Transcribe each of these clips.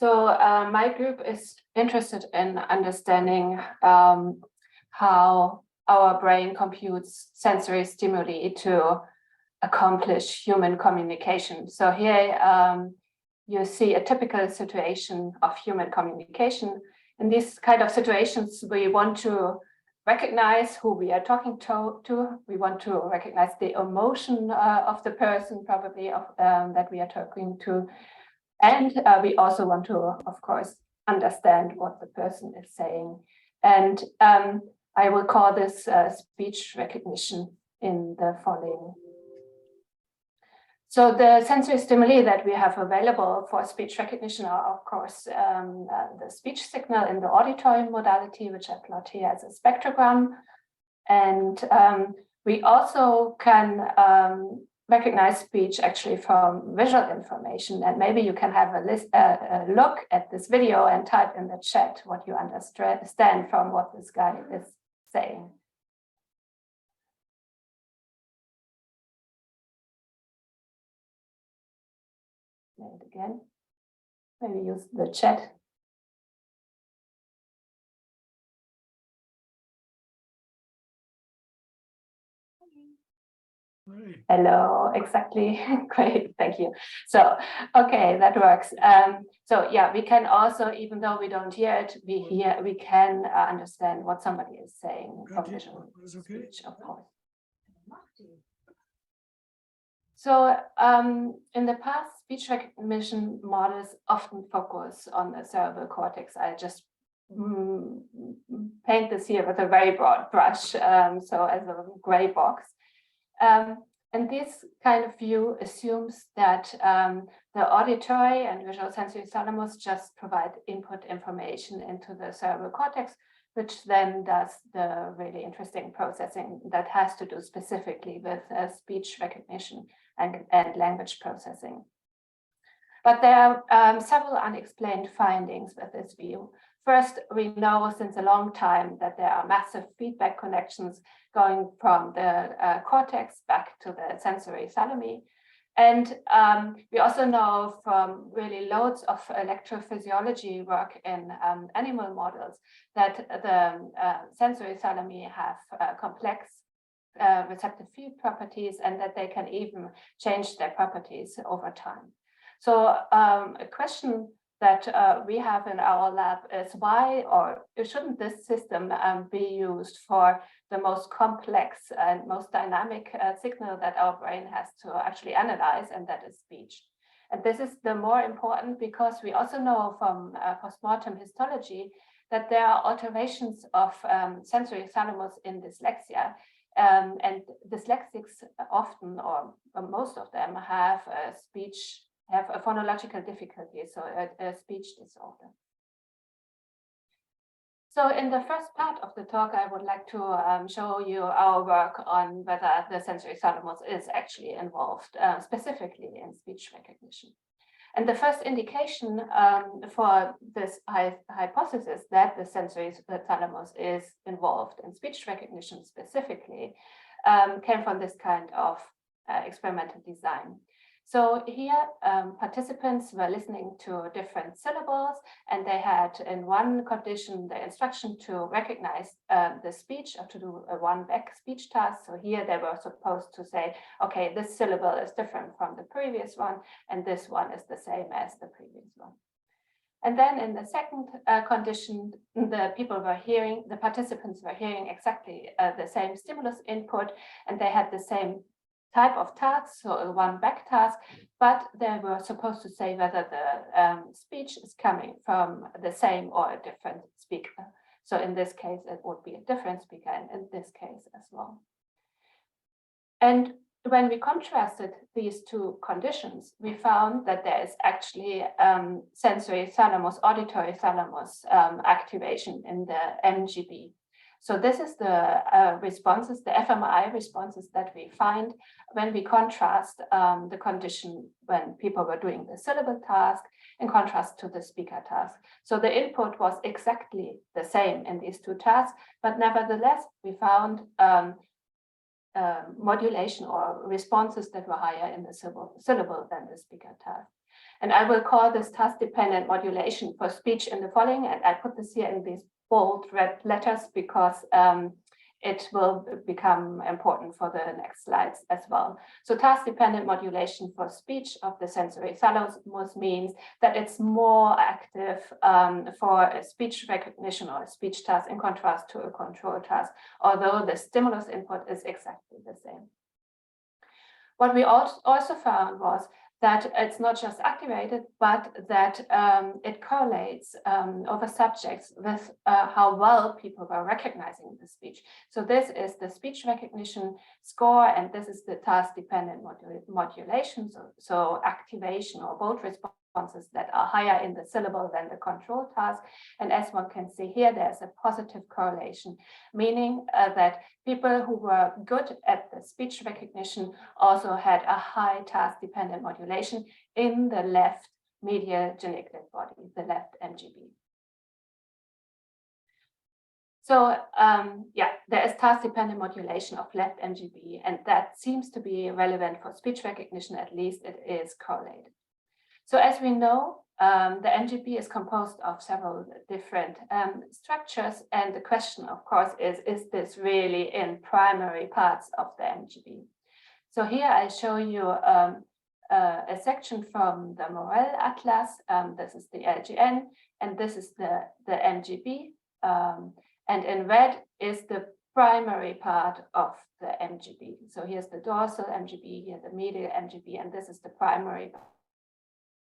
So my group is interested in understanding how our brain computes sensory stimuli to accomplish human communication. So here you see a typical situation of human communication. In these kind of situations, we want to recognize who we are talking to. We want to recognize the emotion of the person, probably that we are talking to. And we also want to, of course, understand what the person is saying. And I will call this speech recognition in the following. So the sensory stimuli that we have available for speech recognition are, of course, the speech signal in the auditory modality, which I plot here as a spectrogram. And we also can recognize speech actually from visual information. And maybe you can have a look at this video and type in the chat what you understand from what this guy is saying. And again, maybe use the chat. Hello, exactly. Great, thank you. So, okay, that works. So yeah, we can also, even though we don't hear it, we can understand what somebody is saying from visual speech, of course. So in the past, speech recognition models often focus on the cerebral cortex. I just paint this here with a very broad brush, so as a gray box. And this kind of view assumes that the auditory and visual sensory thalamus just provide input information into the cerebral cortex, which then does the really interesting processing that has to do specifically with speech recognition and language processing. But there are several unexplained findings with this view. First, we know since a long time that there are massive feedback connections going from the cortex back to the sensory thalami. And we also know from really loads of electrophysiology work in animal models that the sensory thalami have complex receptive field properties and that they can even change their properties over time. So a question that we have in our lab is why, or shouldn't this system be used for the most complex and most dynamic signal that our brain has to actually analyze, and that is speech. And this is the more important because we also know from postmortem histology that there are alterations of sensory thalamus in dyslexia. And dyslexics often, or most of them, have a phonological difficulty, so a speech disorder. So in the first part of the talk, I would like to show you our work on whether the sensory thalamus is actually involved, specifically in speech recognition. And the first indication for this hypothesis that the sensory thalamus is involved in speech recognition specifically came from this kind of experimental design. So here, participants were listening to different syllables, and they had in one condition the instruction to recognize the speech or to do a one-back speech task. So here they were supposed to say, okay, this syllable is different from the previous one, and this one is the same as the previous one. And then in the second condition, the participants were hearing exactly the same stimulus input, and they had the same type of task, so a one-back task, but they were supposed to say whether the speech is coming from the same or a different speaker. So in this case, it would be a different speaker, and in this case as well. And when we contrasted these two conditions, we found that there is actually sensory thalamus, auditory thalamus activation in the MGB. So this is the responses, the fMRI responses that we find when we contrast the condition when people were doing the syllable task in contrast to the speaker task. So the input was exactly the same in these two tasks, but nevertheless, we found modulation or responses that were higher in the syllable than the speaker task. And I will call this task-dependent modulation for speech in the following, and I put this here in these bold red letters because it will become important for the next slides as well. So task-dependent modulation for speech of the sensory thalamus means that it's more active for a speech recognition or a speech task in contrast to a control task, although the stimulus input is exactly the same. What we also found was that it's not just activated, but that it correlates over subjects with how well people were recognizing the speech. So this is the speech recognition score, and this is the task-dependent modulation, so activation or bold responses that are higher in the syllable than the control task. And as one can see here, there's a positive correlation, meaning that people who were good at the speech recognition also had a high task-dependent modulation in the left medial geniculate body, the left MGB. So yeah, there is task-dependent modulation of left MGB, and that seems to be relevant for speech recognition. At least it is correlated. So as we know, the MGB is composed of several different structures, and the question, of course, is this really in primary parts of the MGB? So here I show you a section from the Morel Atlas. This is the LGN, and this is the MGB. And in red is the primary part of the MGB. So here's the dorsal MGB, here the medial MGB, and this is the primary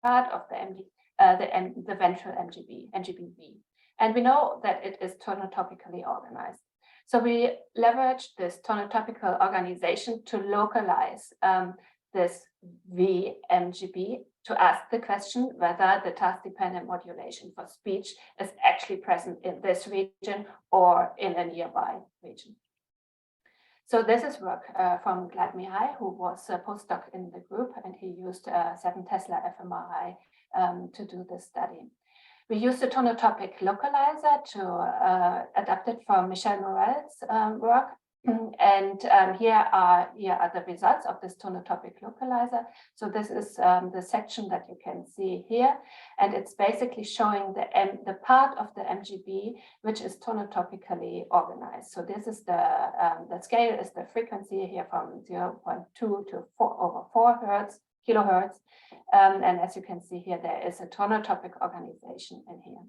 part of the ventral MGB, MGB-V. And we know that it is tonotopically organized. So we leverage this tonotopical organization to localize this V MGB to ask the question whether the task-dependent modulation for speech is actually present in this region or in a nearby region. So this is work from Glad Mihai, who was a postdoc in the group, and he used 7 Tesla fMRI to do this study. We used a tonotopic localizer to adapt it from Michel Morel's work. And here are the results of this tonotopic localizer. So this is the section that you can see here, and it's basically showing the part of the MGB which is tonotopically organized. So this is the scale is the frequency here from 0.2 to 4/4 kilohertz, and as you can see here, there is a tonotopic organization in here.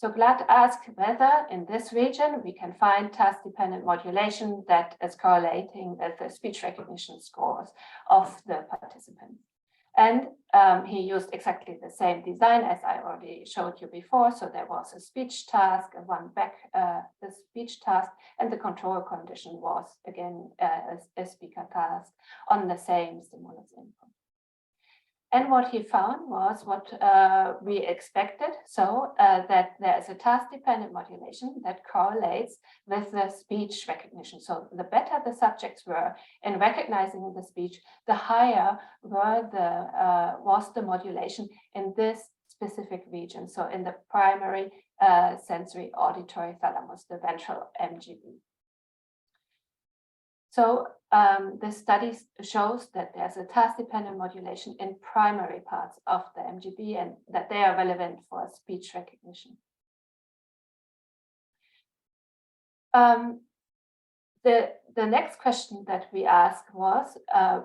So Glad asked whether in this region we can find task-dependent modulation that is correlating with the speech recognition scores of the participants. And he used exactly the same design as I already showed you before. So there was a speech task, one back the speech task, and the control condition was again a speaker task on the same stimulus input. And what he found was what we expected, so that there is a task-dependent modulation that correlates with the speech recognition. So the better the subjects were in recognizing the speech, the higher was the modulation in this specific region, so in the primary sensory auditory thalamus, the ventral MGB. So the study shows that there's a task-dependent modulation in primary parts of the MGB and that they are relevant for speech recognition. The next question that we asked was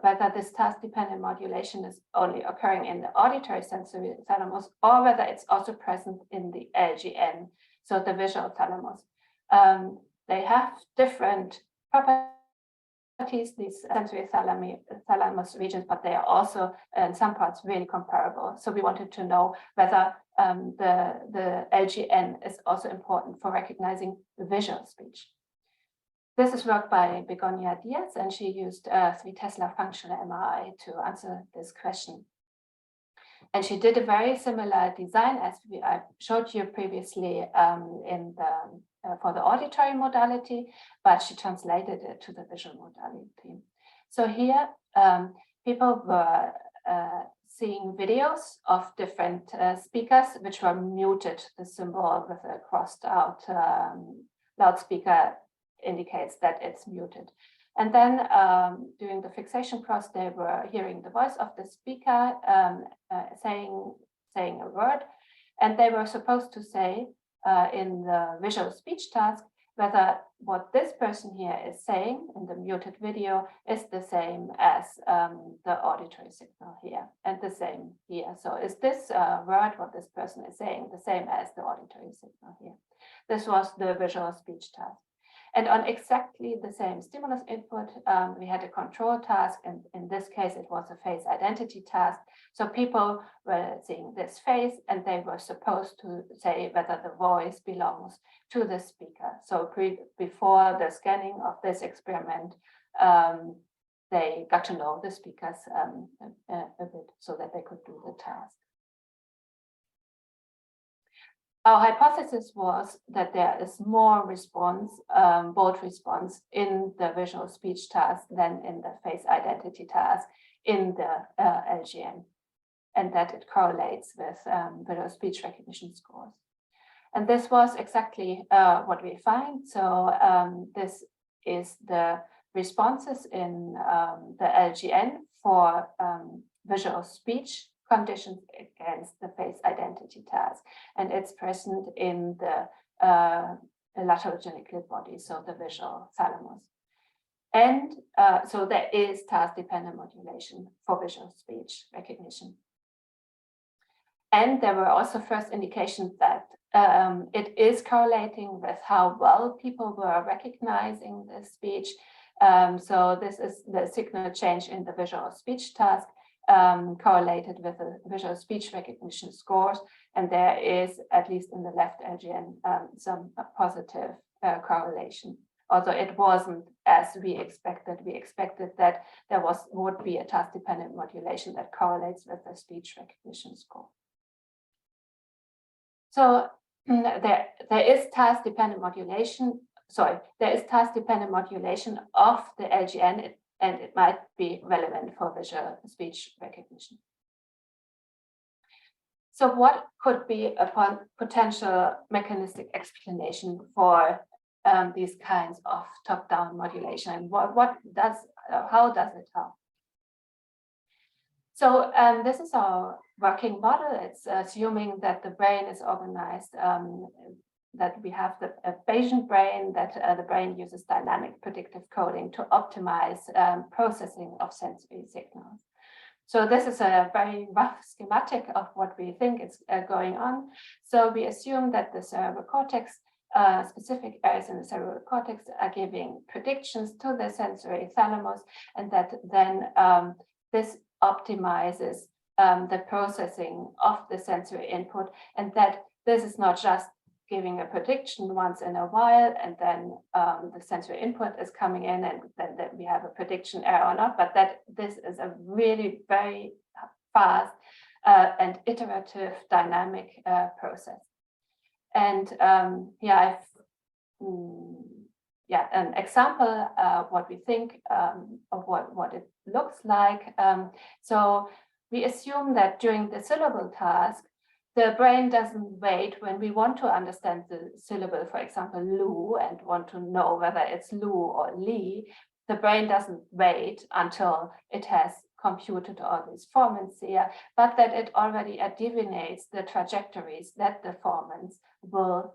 whether this task-dependent modulation is only occurring in the auditory sensory thalamus or whether it's also present in the LGN, so the visual thalamus. They have different properties, these sensory thalamus regions, but they are also in some parts really comparable. So we wanted to know whether the LGN is also important for recognizing visual speech. This is work by Begonia Diaz, and she used 3 Tesla functional MRI to answer this question. And she did a very similar design as I showed you previously for the auditory modality, but she translated it to the visual modality. So here, people were seeing videos of different speakers, which were muted. The symbol with a crossed out loudspeaker indicates that it's muted. And then during the fixation process, they were hearing the voice of the speaker saying a word, and they were supposed to say in the visual speech task whether what this person here is saying in the muted video is the same as the auditory signal here, and the same here. So is this word, what this person is saying, the same as the auditory signal here? This was the visual speech task. And on exactly the same stimulus input, we had a control task, and in this case, it was a face identity task. So people were seeing this face, and they were supposed to say whether the voice belongs to the speaker. So before the scanning of this experiment, they got to know the speakers a bit so that they could do the task. Our hypothesis was that there is more response, bold response in the visual speech task than in the face identity task in the LGN, and that it correlates with visual speech recognition scores. And this was exactly what we find. So this is the responses in the LGN for visual speech conditions against the face identity task, and it's present in the lateral geniculate body, so the visual thalamus. And so there is task-dependent modulation for visual speech recognition. And there were also first indications that it is correlating with how well people were recognizing the speech. So this is the signal change in the visual speech task, correlated with the visual speech recognition scores, and there is, at least in the left LGN, some positive correlation. Although it wasn't as we expected. We expected that there would be a task-dependent modulation that correlates with the speech recognition score. So there is task-dependent modulation. Sorry, there is task-dependent modulation of the LGN. And it might be relevant for visual speech recognition. So what could be a potential mechanistic explanation for these kinds of top-down modulation? And how does it help? So this is our working model. It's assuming that the brain is organized, that we have a Bayesian brain, that the brain uses dynamic predictive coding to optimize processing of sensory signals. So this is a very rough schematic of what we think is going on. So we assume that the cerebral cortex, specific areas in the cerebral cortex, are giving predictions to the sensory thalamus, and that then this optimizes the processing of the sensory input, and that this is not just giving a prediction once in a while, and then the sensory input is coming in, and then that we have a prediction error or not, but that this is a really very fast and iterative dynamic process. And here an example what we think of what it looks like. So we assume that during the syllable task, the brain doesn't wait when we want to understand the syllable, for example, Lu, and want to know whether it's Lu or Li. The brain doesn't wait until it has computed all these formants here, but that it already divinates the trajectories that the formants will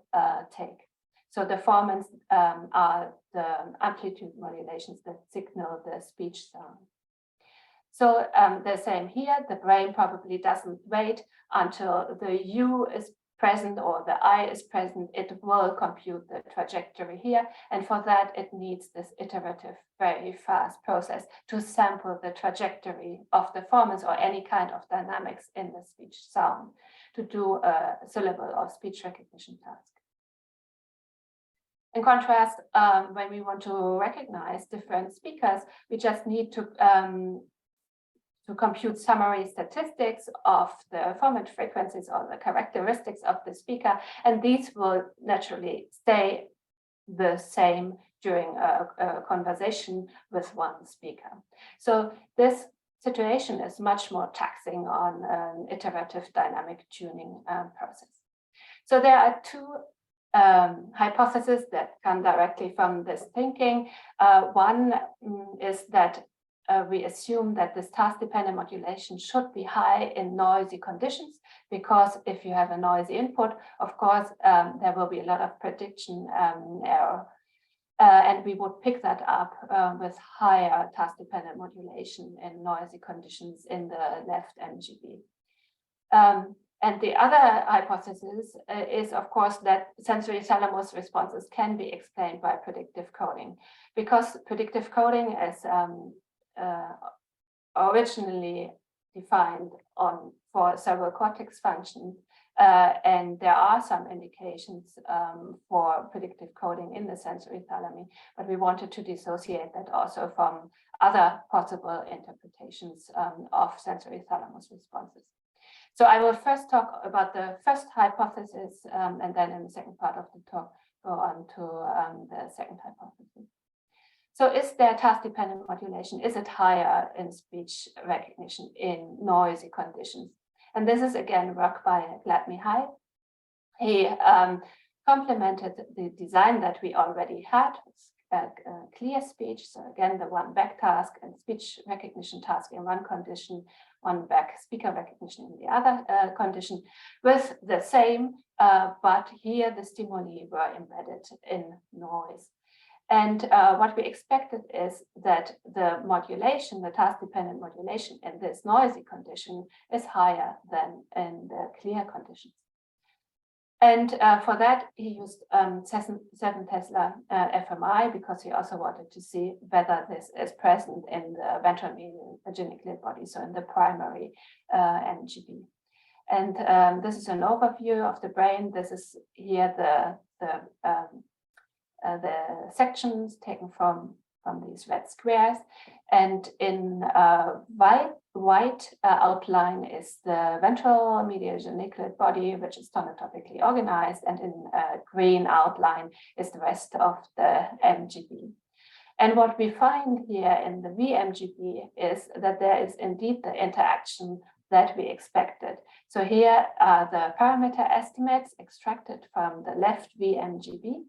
take. So the formants are the amplitude modulations that signal the speech sound. So the same here, the brain probably doesn't wait until the U is present or the I is present. It will compute the trajectory here. And for that, it needs this iterative, very fast process to sample the trajectory of the formants or any kind of dynamics in the speech sound to do a syllable or speech recognition task. In contrast, when we want to recognize different speakers, we just need to compute summary statistics of the formant frequencies or the characteristics of the speaker, and these will naturally stay the same during a conversation with one speaker. So this situation is much more taxing on an iterative dynamic tuning process. So there are two hypotheses that come directly from this thinking. One is that we assume that this task-dependent modulation should be high in noisy conditions, because if you have a noisy input, of course, there will be a lot of prediction error. And we would pick that up with higher task-dependent modulation in noisy conditions in the left MGB. And the other hypothesis is, of course, that sensory thalamus responses can be explained by predictive coding, because predictive coding is originally defined for several cortex functions, and there are some indications for predictive coding in the sensory thalami, but we wanted to dissociate that also from other possible interpretations of sensory thalamus responses. So I will first talk about the first hypothesis, and then in the second part of the talk, go on to the second hypothesis. So is there task-dependent modulation? Is it higher in speech recognition in noisy conditions? And this is again work by Glad-Mihai. He complemented the design that we already had, clear speech. So again, the one back task and speech recognition task in one condition, one back speaker recognition in the other condition, with the same, but here the stimuli were embedded in noise. And what we expected is that the modulation, the task-dependent modulation in this noisy condition is higher than in the clear conditions. And for that, he used 7 Tesla fMRI, because he also wanted to see whether this is present in the ventral medial geniculate body, so in the primary MGB. And this is an overview of the brain. This is here the sections taken from these red squares, and in white outline is the ventral medial geniculate body, which is tonotopically organized, and in green outline is the rest of the MGB. And what we find here in the VMGB is that there is indeed the interaction that we expected. So here are the parameter estimates extracted from the left VMGB.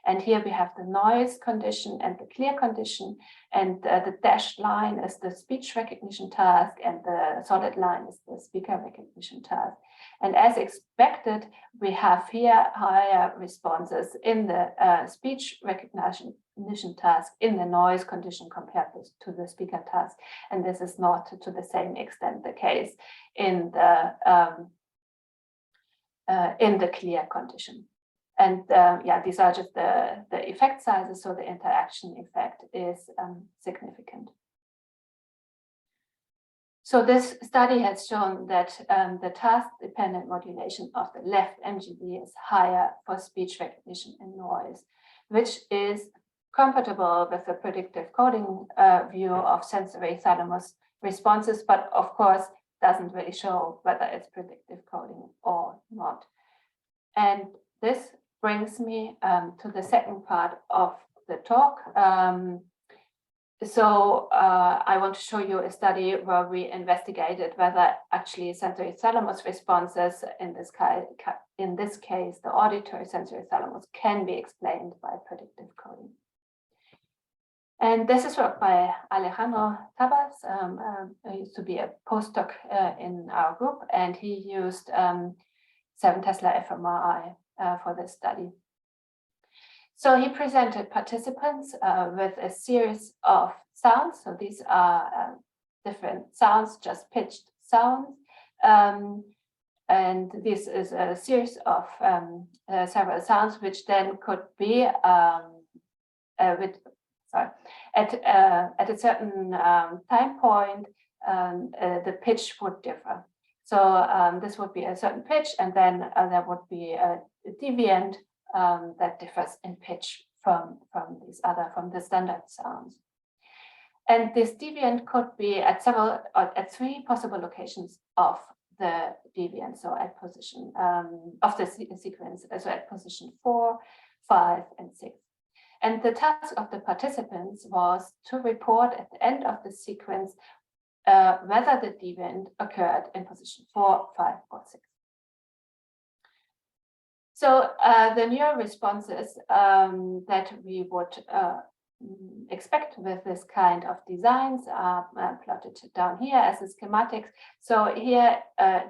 And here we have the noise condition and the clear condition, and the dashed line is the speech recognition task, and the solid line is the speaker recognition task. And as expected, we have here higher responses in the speech recognition task in the noise condition compared to the speaker task. And this is not to the same extent the case in the clear condition. And yeah, these are just the effect sizes, so the interaction effect is significant. So this study has shown that the task-dependent modulation of the left MGB is higher for speech recognition and noise, which is compatible with the predictive coding view of sensory thalamus responses, but of course doesn't really show whether it's predictive coding or not. And this brings me to the second part of the talk. I want to show you a study where we investigated whether actually sensory thalamus responses, in this case, the auditory sensory thalamus, can be explained by predictive coding. And this is work by Alejandro Tabas, who used to be a postdoc in our group, and he used 7 Tesla fMRI for this study. So he presented participants with a series of sounds. So these are different sounds, just pitched sounds. And this is a series of several sounds, which then could be at a certain time point, the pitch would differ. So this would be a certain pitch, and then there would be a deviant that differs in pitch from the standard sounds. And this deviant could be at 3 possible locations of the deviant, so at position of the sequence, so at position 4, 5, and 6. And the task of the participants was to report at the end of the sequence whether the deviant occurred in position 4, 5, or 6. So the neural responses that we would expect with this kind of designs are plotted down here as the schematics. So here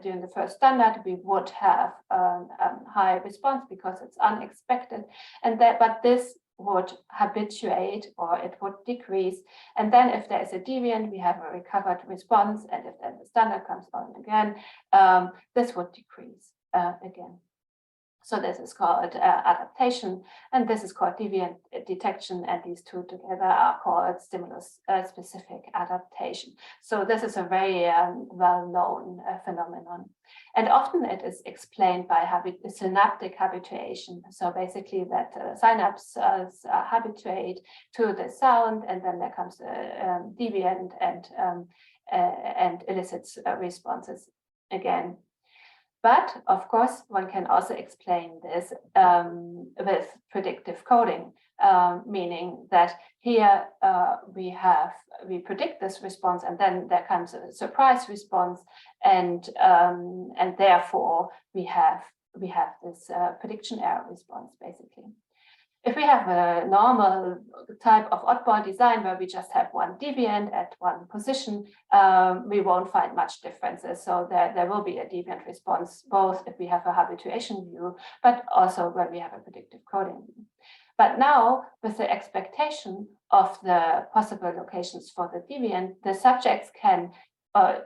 during the first standard, we would have high response because it's unexpected, and but this would habituate or it would decrease. And then if there is a deviant, we have a recovered response. And if then the standard comes on again, this would decrease again. So this is called adaptation, and this is called deviant detection, and these two together are called stimulus-specific adaptation. So this is a very well-known phenomenon. And often it is explained by synaptic habituation. So basically that synapses habituate to the sound, and then there comes a deviant and elicits responses again. But of course, one can also explain this with predictive coding, meaning that here we predict this response, and then there comes a surprise response, and therefore we have this prediction error response basically. If we have a normal type of oddball design where we just have one deviant at one position, we won't find much differences. So there will be a deviant response, both if we have a habituation view, but also when we have a predictive coding view. But now, with the expectation of the possible locations for the deviant, the subjects can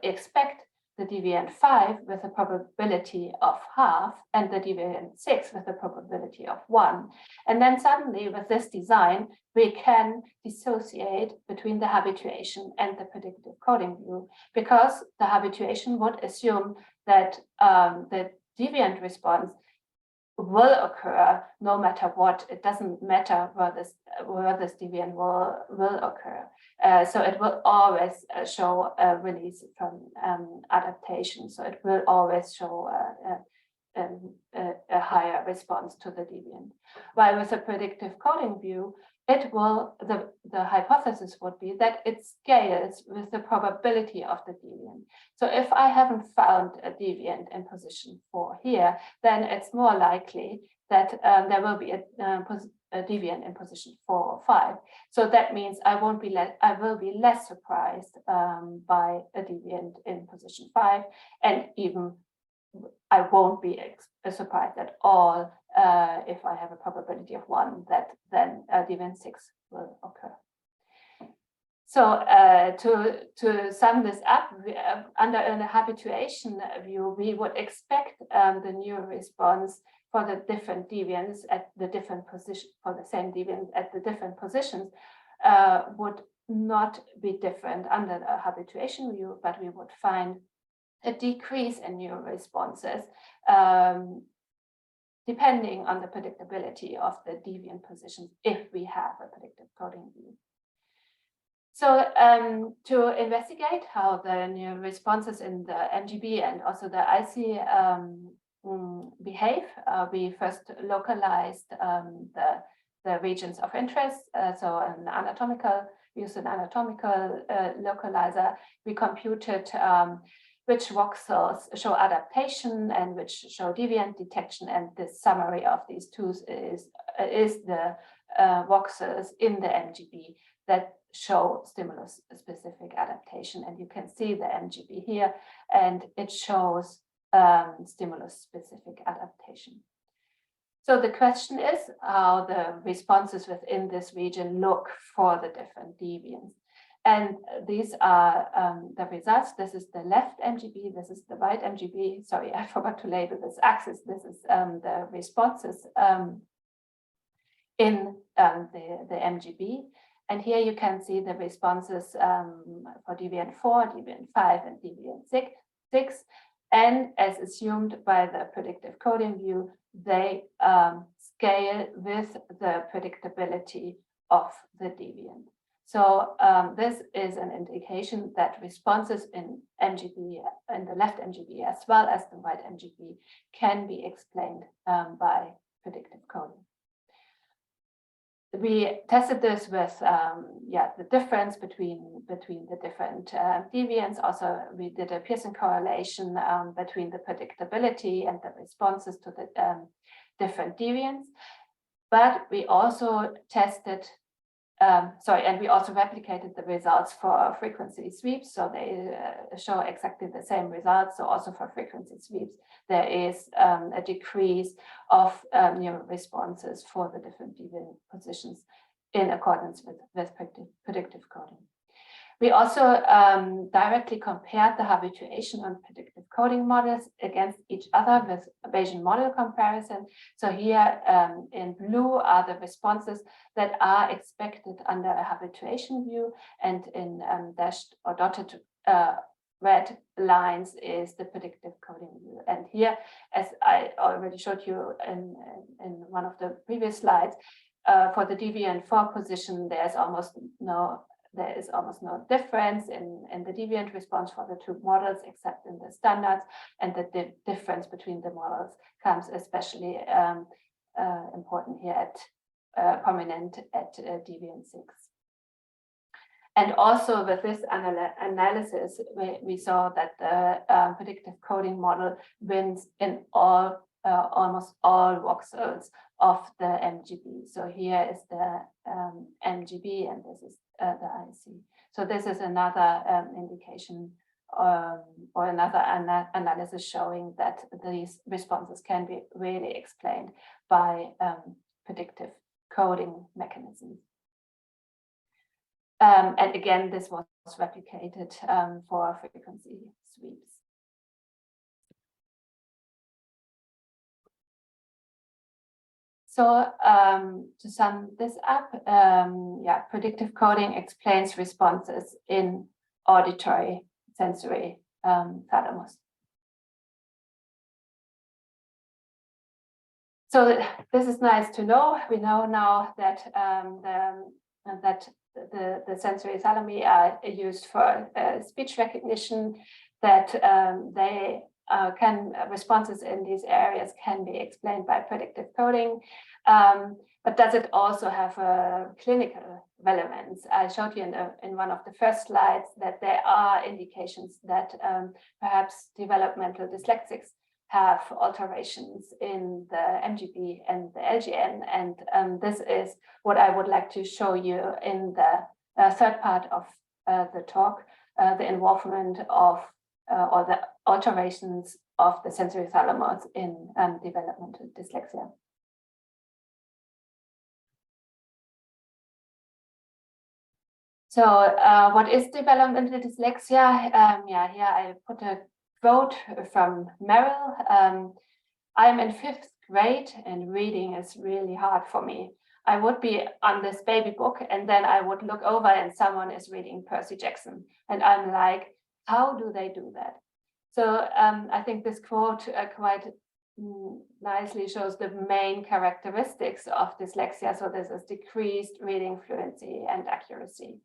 expect the deviant 5 with a probability of half and the deviant 6 with a probability of 1. And then suddenly with this design, we can dissociate between the habituation and the predictive coding view, because the habituation would assume that the deviant response will occur no matter what. It doesn't matter where this deviant will occur. So it will always show a release from adaptation. So it will always show a higher response to the deviant. While with a predictive coding view, it will, the hypothesis would be that it scales with the probability of the deviant. So if I haven't found a deviant in position 4 here, then it's more likely that there will be a deviant in position 4 or 5. So that means I will be less surprised by a deviant in position 5, and even I won't be surprised at all if I have a probability of 1 that then deviant 6 will occur. So to sum this up, under an habituation view, we would expect the neural response for the different deviants at the different position, for the same deviant at the different positions, would not be different under the habituation view, but we would find a decrease in neural responses depending on the predictability of the deviant positions if we have a predictive coding view. So to investigate how the neural responses in the MGB and also the IC behave, we first localized the regions of interest. So we used an anatomical localizer. We computed which voxels show adaptation and which show deviant detection, and the summary of these two is the voxels in the MGB that show stimulus-specific adaptation. And you can see the MGB here, and it shows stimulus-specific adaptation. So the question is how the responses within this region look for the different deviants. And these are the results. This is the left MGB, this is the right MGB. Sorry, I forgot to label this axis. This is the responses in the MGB. And here you can see the responses for deviant 4, deviant 5, and deviant 6. And as assumed by the predictive coding view, they scale with the predictability of the deviant. So this is an indication that responses in MGB, in the left MGB as well as the right MGB, can be explained by predictive coding. We tested this with the difference between the different deviants. Also, we did a Pearson correlation between the predictability and the responses to the different deviants. But we also tested, and we also replicated the results for frequency sweeps. So they show exactly the same results. So also for frequency sweeps, there is a decrease of neural responses for the different deviant positions in accordance with predictive coding. We also directly compared the habituation and predictive coding models against each other with Bayesian model comparison. So here in blue are the responses that are expected under a habituation view, and in dashed or dotted red lines is the predictive coding view. And here, as I already showed you in one of the previous slides, for the deviant 4 position, there is almost no difference in the deviant response for the two models, except in the standards, and the difference between the models comes especially important here prominent at deviant 6. And also with this analysis, we saw that the predictive coding model wins in almost all voxels of the MGB. So here is the MGB, and this is the IC. So this is another indication or another analysis showing that these responses can be really explained by predictive coding mechanisms. And again, this was replicated for frequency sweeps. So to sum this up, predictive coding explains responses in auditory sensory thalamus. So this is nice to know. We know now that the sensory thalami are used for speech recognition, that responses in these areas can be explained by predictive coding. But does it also have a clinical relevance? I showed you in one of the first slides that there are indications that perhaps developmental dyslexics have alterations in the MGB and the LGN. And this is what I would like to show you in the third part of the talk, the involvement of or the alterations of the sensory thalamus in developmental dyslexia. So what is developmental dyslexia? Here I put a quote from Merrill. I'm in 5th grade and reading is really hard for me. I would be on this baby book and then I would look over and someone is reading Percy Jackson. And I'm like, how do they do that? So I think this quote quite nicely shows the main characteristics of dyslexia. So this is decreased reading fluency and accuracy.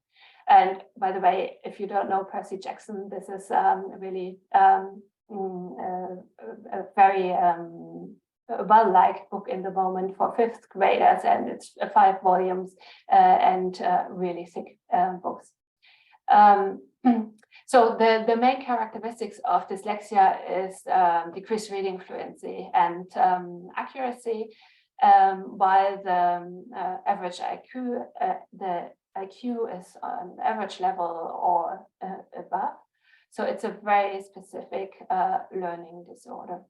And by the way, if you don't know Percy Jackson, this is really a very well-liked book in the moment for 5th graders, and it's 5 volumes and really thick books. So the main characteristics of dyslexia is decreased reading fluency and accuracy, while the average IQ, the IQ is on average level or above. So it's a very specific learning disorder.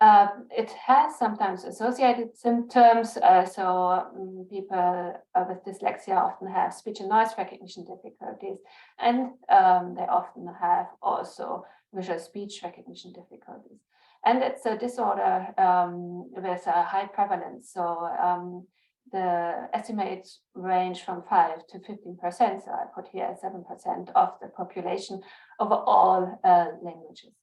It has sometimes associated symptoms. So people with dyslexia often have speech and noise recognition difficulties, and they often have also visual speech recognition difficulties. And it's a disorder with a high prevalence. So the estimates range from 5 to 15%. So I put here 7% of the population over all languages.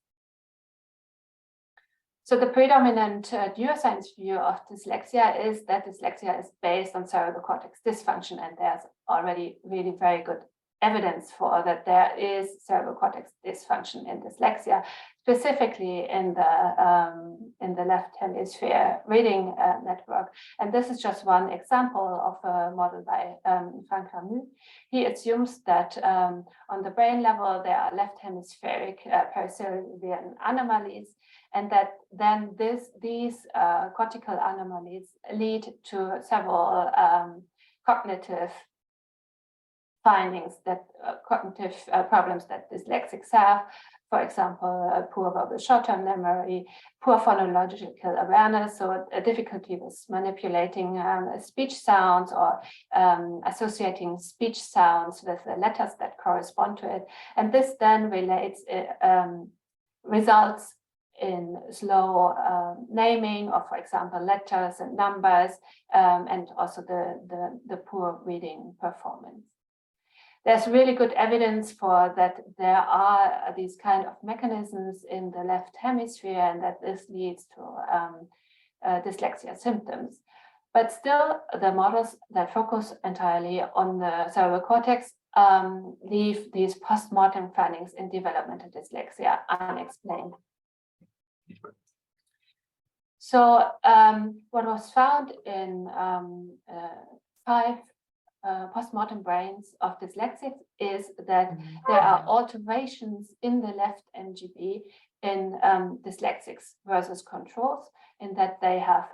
So the predominant neuroscience view of dyslexia is that dyslexia is based on cerebral cortex dysfunction, and there's already really very good evidence for that there is cerebral cortex dysfunction in dyslexia, specifically in the left hemisphere reading network. And this is just one example of a model by Frank Ramu. He assumes that on the brain level, there are left hemispheric pericerebellar anomalies, and that then these cortical anomalies lead to several cognitive findings, that cognitive problems that dyslexics have. For example, poor verbal short-term memory, poor phonological awareness, so a difficulty with manipulating speech sounds or associating speech sounds with the letters that correspond to it. And this then results in slow naming of, for example, letters and numbers, and also the poor reading performance. There's really good evidence for that there are these kind of mechanisms in the left hemisphere, and that this leads to dyslexia symptoms. But still, the models that focus entirely on the cerebral cortex leave these post-mortem findings in developmental dyslexia unexplained. So what was found in 5 post-mortem brains of dyslexics is that there are alterations in the left MGB in dyslexics versus controls, in that they have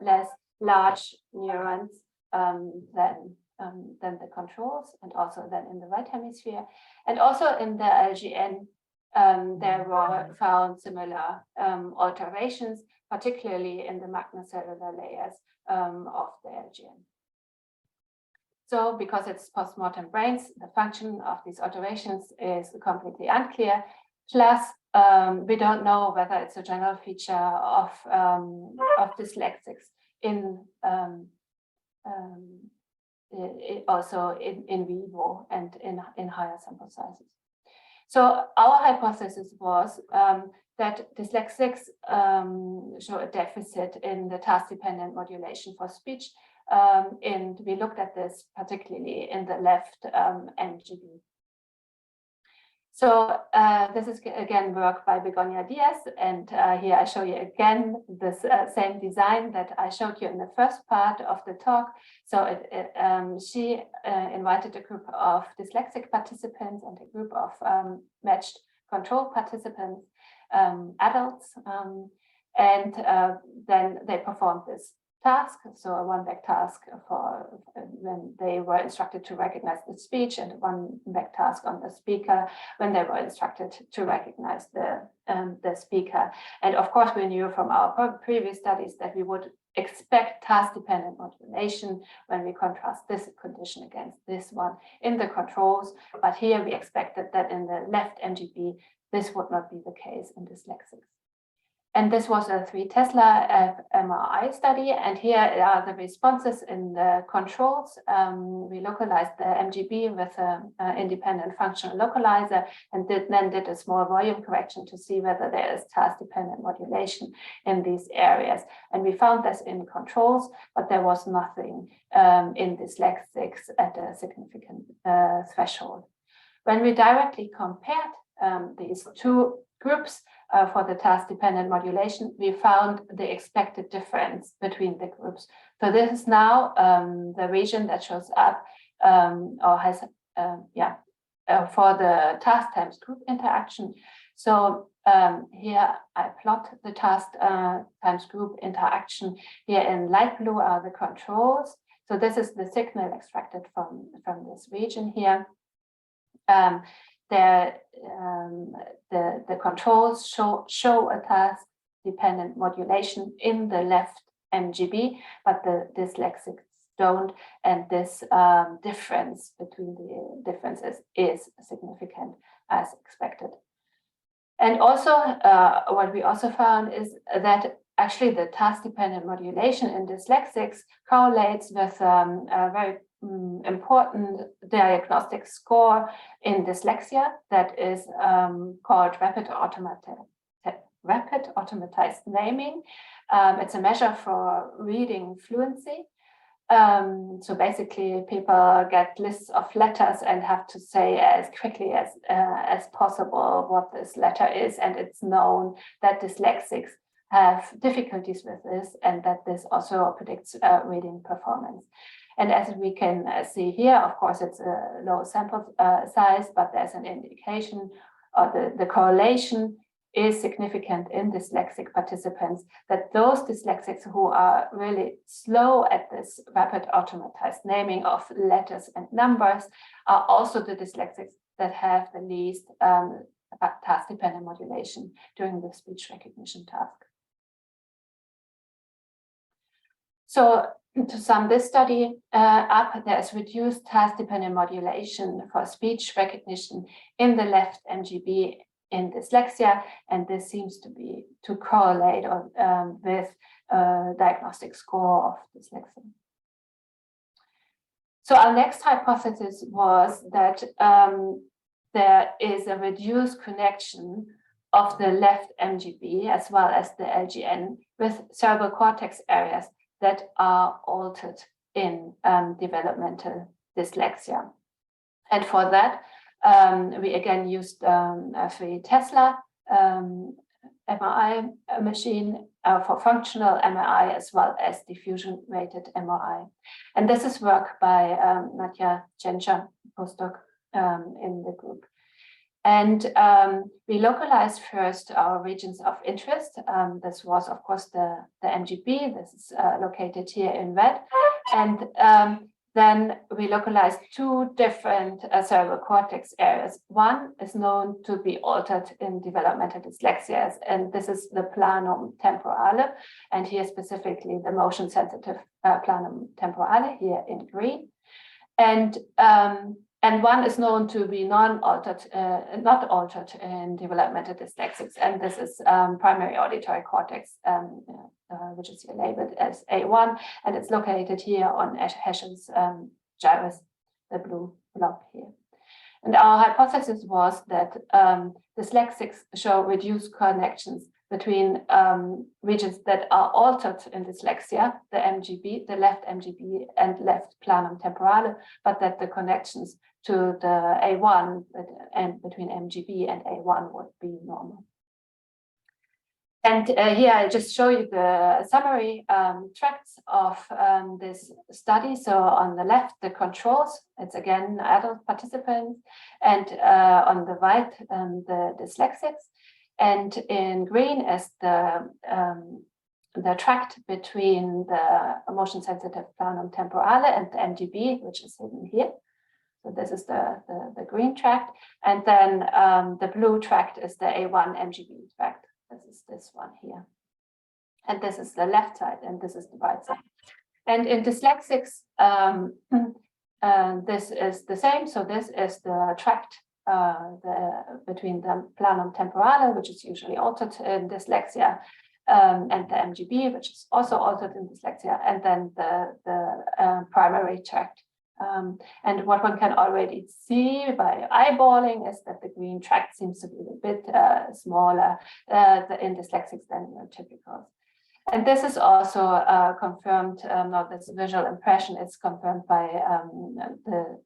less large neurons than the controls, and also than in the right hemisphere. And also in the LGN, there were found similar alterations, particularly in the magnocellular layers of the LGN. So because it's post-mortem brains, the function of these alterations is completely unclear. Plus, we don't know whether it's a general feature of dyslexics also in vivo and in higher sample sizes. So our hypothesis was that dyslexics show a deficit in the task-dependent modulation for speech, and we looked at this particularly in the left MGB. So this is again work by Begonia Diaz, and here I show you again this same design that I showed you in the first part of the talk. So she invited a group of dyslexic participants and a group of matched control participants, adults, and then they performed this task, so a one-back task for when they were instructed to recognize the speech, and a one-back task on the speaker when they were instructed to recognize the speaker. And of course, we knew from our previous studies that we would expect task-dependent modulation when we contrast this condition against this one in the controls. But here we expected that in the left MGB, this would not be the case in dyslexics. And this was a 3 Tesla MRI study, and here are the responses in the controls. We localized the MGB with an independent functional localizer, and then did a small volume correction to see whether there is task-dependent modulation in these areas. And we found this in controls, but there was nothing in dyslexics at a significant threshold. When we directly compared these 2 groups, for the task-dependent modulation, we found the expected difference between the groups. So this is now the region that shows up or has, for the task times group interaction. So here I plot the task times group interaction. Here in light blue are the controls. So this is the signal extracted from this region here. The controls show a task-dependent modulation in the left MGB, but the dyslexics don't, and this difference between the differences is significant as expected. And also, what we also found is that actually the task-dependent modulation in dyslexics correlates with a very important diagnostic score in dyslexia that is called rapid automatized naming. It's a measure for reading fluency, So basically, people get lists of letters and have to say as quickly as possible what this letter is, and it's known that dyslexics have difficulties with this, and that this also predicts reading performance. And as we can see here, of course, it's a low sample size, but there's an indication, or the correlation is significant in dyslexic participants, that those dyslexics who are really slow at this rapid automatized naming of letters and numbers are also the dyslexics that have the least task-dependent modulation during the speech recognition task. So to sum this study up, there is reduced task-dependent modulation for speech recognition in the left MGB in dyslexia, and this seems to correlate with diagnostic score of dyslexia. So our next hypothesis was that there is a reduced connection of the left MGB as well as the LGN with cerebral cortex areas that are altered in developmental dyslexia. And for that, we again used a 3 Tesla MRI machine for functional MRI as well as diffusion-rated MRI. And this is work by Nadja Genscher, postdoc in the group. And we localized first our regions of interest. This was, of course, the MGB. This is located here in red. And then we localized 2 different cerebral cortex areas. One is known to be altered in developmental dyslexias, and this is the planum temporale, and here specifically the motion-sensitive planum temporale here in green. And one is known to be not altered in developmental dyslexics, and this is primary auditory cortex, which is here labeled as A1, and it's located here on Heschel's gyrus, the blue blob here. And our hypothesis was that dyslexics show reduced connections between regions that are altered in dyslexia, the MGB, the left MGB and left planum temporale, but that the connections to the A1 and between MGB and A1 would be normal. And here I just show you the summary tracts of this study. So on the left, the controls, it's again adult participants, and on the right, the dyslexics. And in green is the tract between the motion-sensitive planum temporale and the MGB, which is hidden here. So this is the green tract. And then the blue tract is the A1 MGB tract. This is this one here. And this is the left side, and this is the right side. And in dyslexics, this is the same. So this is the tract between the planum temporale, which is usually altered in dyslexia, and the MGB, which is also altered in dyslexia, and then the primary tract. And what one can already see by eyeballing is that the green tract seems to be a bit smaller in dyslexics than neurotypicals. And this is also confirmed, not this visual impression, it's confirmed by the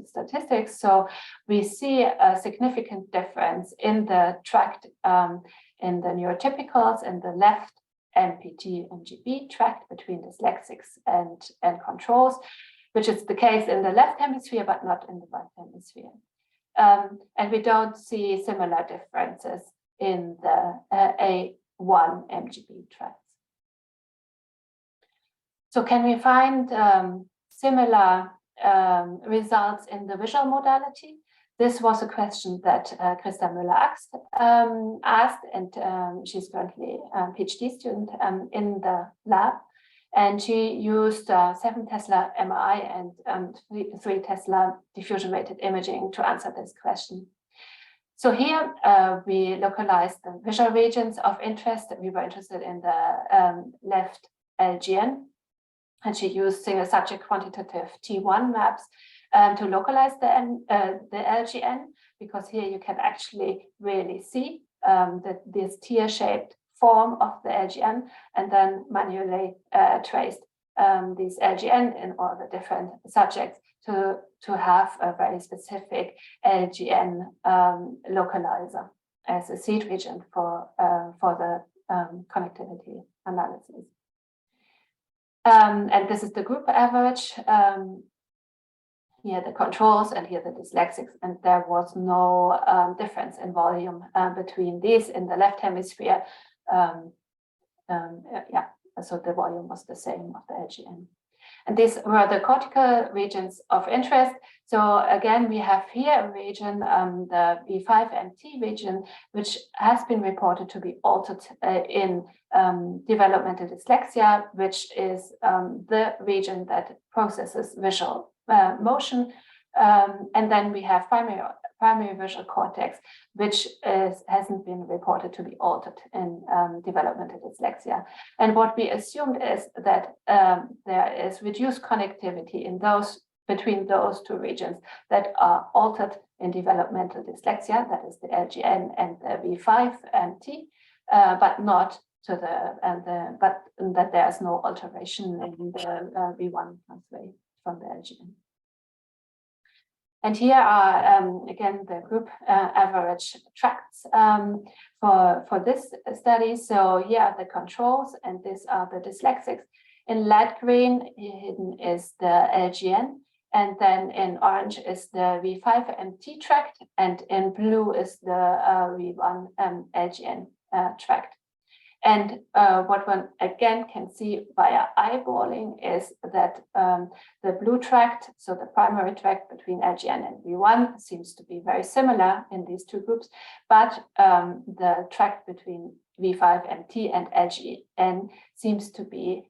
statistics. So we see a significant difference in the tract in the neurotypicals in the left MPT-MGB tract between dyslexics and controls, which is the case in the left hemisphere, but not in the right hemisphere. And we don't see similar differences in the A1 MGB tracts. So can we find similar results in the visual modality? This was a question that Christa Müller-Axt asked, and she's currently a PhD student in the lab. And she used 7 Tesla MRI and 3 Tesla diffusion-rated imaging to answer this question. So here we localized the visual regions of interest. We were interested in the left LGN, and she used single subject quantitative T1 maps to localize the LGN, because here you can actually really see this tear-shaped form of the LGN, and then manually traced these LGN in all the different subjects to have a very specific LGN localizer as a seed region for the connectivity analysis. And this is the group average. Here the controls and here the dyslexics, and there was no difference in volume between these in the left hemisphere. So the volume was the same of the LGN. And these were the cortical regions of interest. So again, we have here a region, the V5MT region, which has been reported to be altered in developmental dyslexia, which is the region that processes visual motion. And then we have primary visual cortex, which hasn't been reported to be altered in developmental dyslexia. And what we assumed is that there is reduced connectivity in between those two regions that are altered in developmental dyslexia, that is the LGN and the V5MT, but not to but that there is no alteration in the V1 pathway from the LGN. And here are, again, the group average tracts for this study. So here are the controls, and these are the dyslexics. In light green, hidden is the LGN, and then in orange is the V5MT tract, and in blue is the V1 LGN tract. And what one again can see via eyeballing is that the blue tract, so the primary tract between LGN and V1, seems to be very similar in these two groups, but the tract between V5MT and LGN seems to be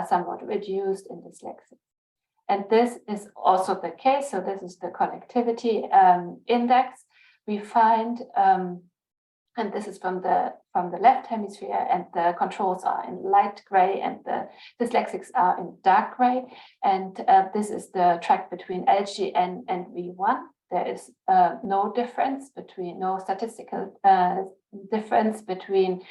somewhat reduced in dyslexia. And this is also the case. So this is the connectivity index. We find and this is from the left hemisphere, and the controls are in light gray and the dyslexics are in dark gray. And this is the tract between LGN and V1. There is no statistical difference between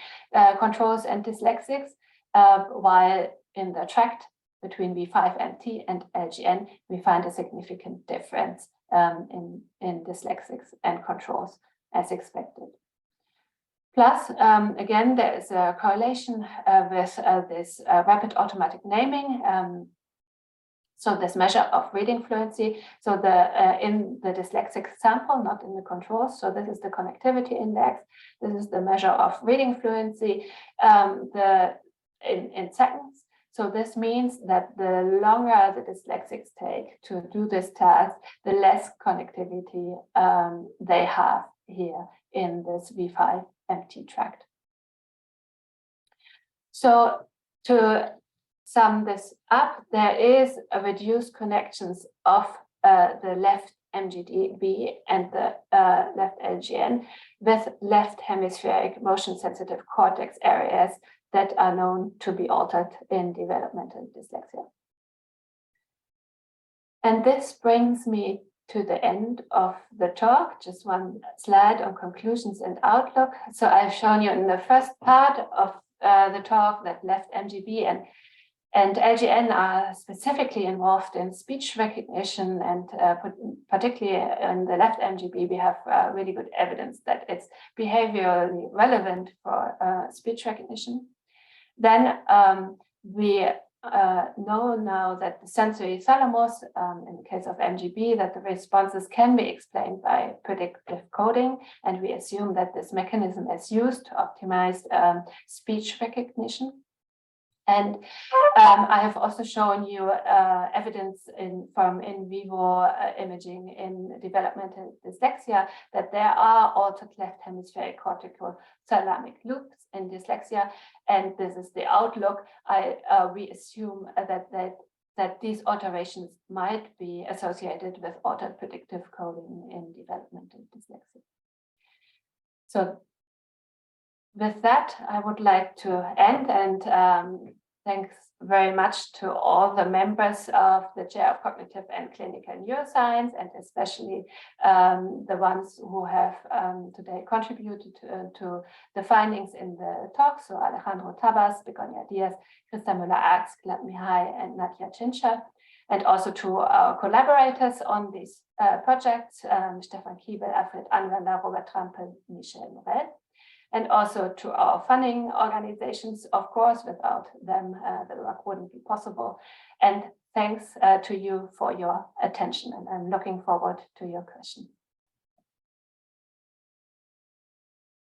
controls and dyslexics, while in the tract between V5MT and LGN, we find a significant difference in dyslexics and controls as expected. Plus, again, there is a correlation with this rapid automatic naming. So this measure of reading fluency. So in the dyslexic sample, not in the controls. So this is the connectivity index. This is the measure of reading fluency in seconds. So this means that the longer the dyslexics take to do this task, the less connectivity they have here in this V5MT tract. So to sum this up, there is a reduced connections of the left MGDB and the left LGN with left hemispheric motion sensitive cortex areas that are known to be altered in developmental dyslexia. And this brings me to the end of the talk. Just one slide on conclusions and outlook. So I've shown you in the first part of the talk that left MGB and LGN are specifically involved in speech recognition, and particularly in the left MGB, we have really good evidence that it's behaviorally relevant for speech recognition. Then we know now that the sensory thalamus, in the case of MGB, that the responses can be explained by predictive coding, and we assume that this mechanism is used to optimize speech recognition. And I have also shown you evidence from in vivo imaging in developmental dyslexia that there are altered left hemispheric cortico-thalamic loops in dyslexia, and this is the outlook. We assume that these alterations might be associated with altered predictive coding in developmental dyslexia. So with that, I would like to end and Thanks very much to all the members of the Chair of Cognitive and Clinical Neuroscience, and especially the ones who have today contributed to the findings in the talk. So Alejandro Tabas, Begonia Diaz, Christa Müller-Arx, Glad Mihai, and Nadia Chincha, and also to our collaborators on these projects, Stefan Kiebel, Alfred Anwender, Robert Trampel, Michel Morel. And also to our funding organizations, of course, without them, the work wouldn't be possible. And thanks to you for your attention, and I'm looking forward to your questions.